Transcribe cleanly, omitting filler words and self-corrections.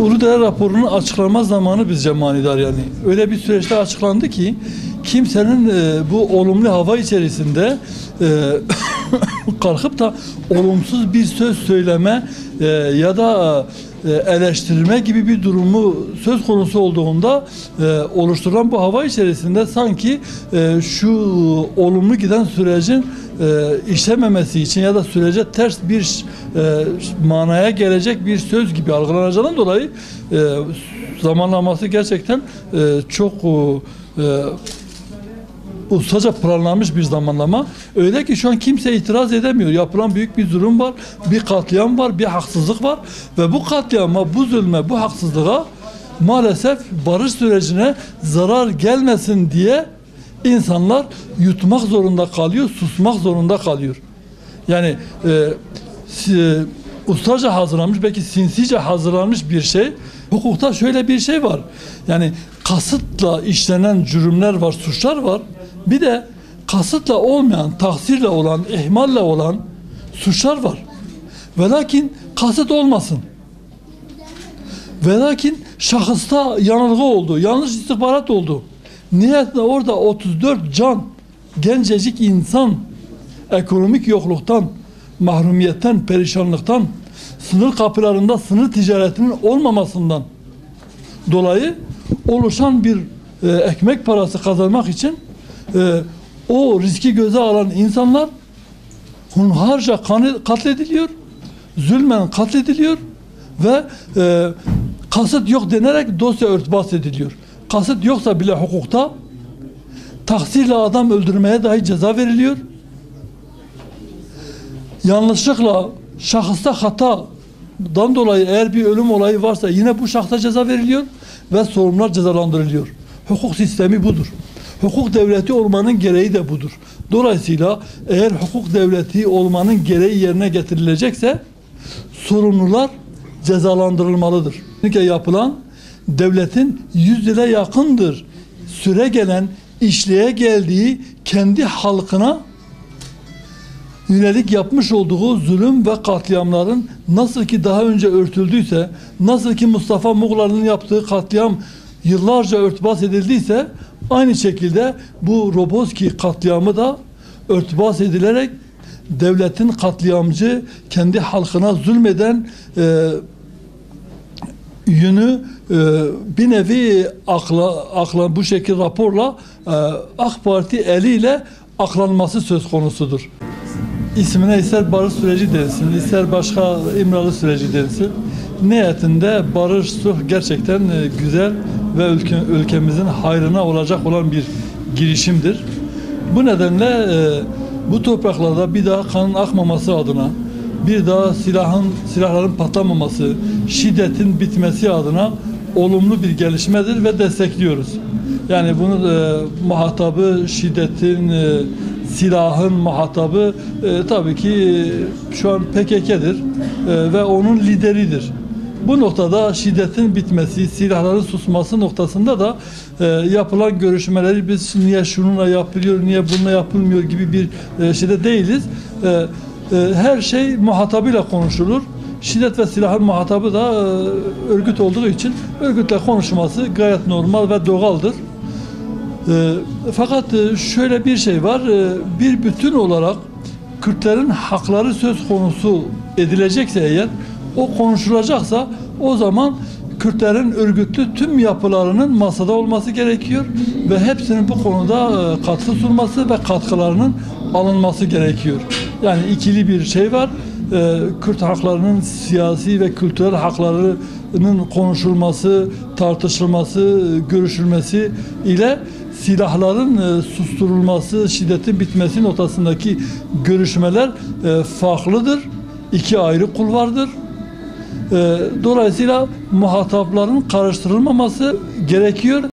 Uludere raporunun açıklanma zamanı bizce manidar yani. Öyle bir süreçte açıklandı ki kimsenin bu olumlu hava içerisinde kalkıp da olumsuz bir söz söyleme ya da eleştirme gibi bir durumu söz konusu olduğunda oluşturulan bu hava içerisinde sanki şu olumlu giden sürecin işlememesi için ya da sürece ters bir manaya gelecek bir söz gibi algılanacağından dolayı zamanlaması gerçekten çok ustaca planlanmış bir zamanlama. Öyle ki şu an kimse itiraz edemiyor. Yapılan büyük bir zulüm var, bir katliam var, bir haksızlık var ve bu katliama, bu zulme, bu haksızlığa maalesef barış sürecine zarar gelmesin diye insanlar yutmak zorunda kalıyor, susmak zorunda kalıyor. Yani ustaca hazırlanmış, belki sinsice hazırlanmış bir şey. Hukukta şöyle bir şey var. Yani kasıtla işlenen cürümler var, suçlar var. Bir de kasıtla olmayan, taksirle olan, ihmalle olan suçlar var. Ve lakin kasıt olmasın. Ve lakin şahısta yanılgı oldu, yanlış istihbarat oldu. Niyetle orada 34 can, gencecik insan ekonomik yokluktan, mahrumiyetten, perişanlıktan, sınır kapılarında sınır ticaretinin olmamasından dolayı oluşan bir ekmek parası kazanmak için o riski göze alan insanlar hunharca katlediliyor, zulmen katlediliyor ve kasıt yok denerek dosya örtbas ediliyor. Kasıt yoksa bile hukukta taksirle adam öldürmeye dahi ceza veriliyor. Yanlışlıkla şahısta hatadan dolayı eğer bir ölüm olayı varsa yine bu şahsa ceza veriliyor ve sorumlular cezalandırılıyor. Hukuk sistemi budur. Hukuk devleti olmanın gereği de budur. Dolayısıyla eğer hukuk devleti olmanın gereği yerine getirilecekse sorumlular cezalandırılmalıdır. Yapılan devletin 100 yıla yakındır süre gelen, işleye geldiği kendi halkına yönelik yapmış olduğu zulüm ve katliamların nasıl ki daha önce örtüldüyse, nasıl ki Mustafa Muğla'nın yaptığı katliam yıllarca örtbas edildiyse, aynı şekilde bu Roboski katliamı da örtbas edilerek devletin katliamcı, kendi halkına zulmeden yönü bir nevi akla bu şekil raporla AK Parti eliyle aklanması söz konusudur. İsmine ister barış süreci densin, ister başka İmralı süreci densin. Niyetinde barış, sulh gerçekten güzel ve ülkemizin hayrına olacak olan bir girişimdir. Bu nedenle bu topraklarda bir daha kanın akmaması adına, bir daha silahların patlamaması, şiddetin bitmesi adına olumlu bir gelişmedir ve destekliyoruz. Yani bunun muhatabı şiddetin, silahın muhatabı tabii ki şu an PKK'dir ve onun lideridir. Bu noktada şiddetin bitmesi, silahların susması noktasında da yapılan görüşmeleri biz niye şununla yapılıyor, niye bununla yapılmıyor gibi bir şeyde değiliz. Her şey muhatabıyla konuşulur. Şiddet ve silahın muhatabı da örgüt olduğu için örgütle konuşması gayet normal ve doğaldır. Fakat şöyle bir şey var, bir bütün olarak Kürtlerin hakları söz konusu edilecekse eğer, o konuşulacaksa o zaman Kürtlerin örgütlü tüm yapılarının masada olması gerekiyor ve hepsinin bu konuda katkı sunması ve katkılarının alınması gerekiyor. Yani ikili bir şey var. Kürt haklarının siyasi ve kültürel haklarının konuşulması, tartışılması, görüşülmesi ile silahların susturulması, şiddetin bitmesi noktasındaki görüşmeler farklıdır. İki ayrı kulvardır. Dolayısıyla muhatapların karıştırılmaması gerekiyor.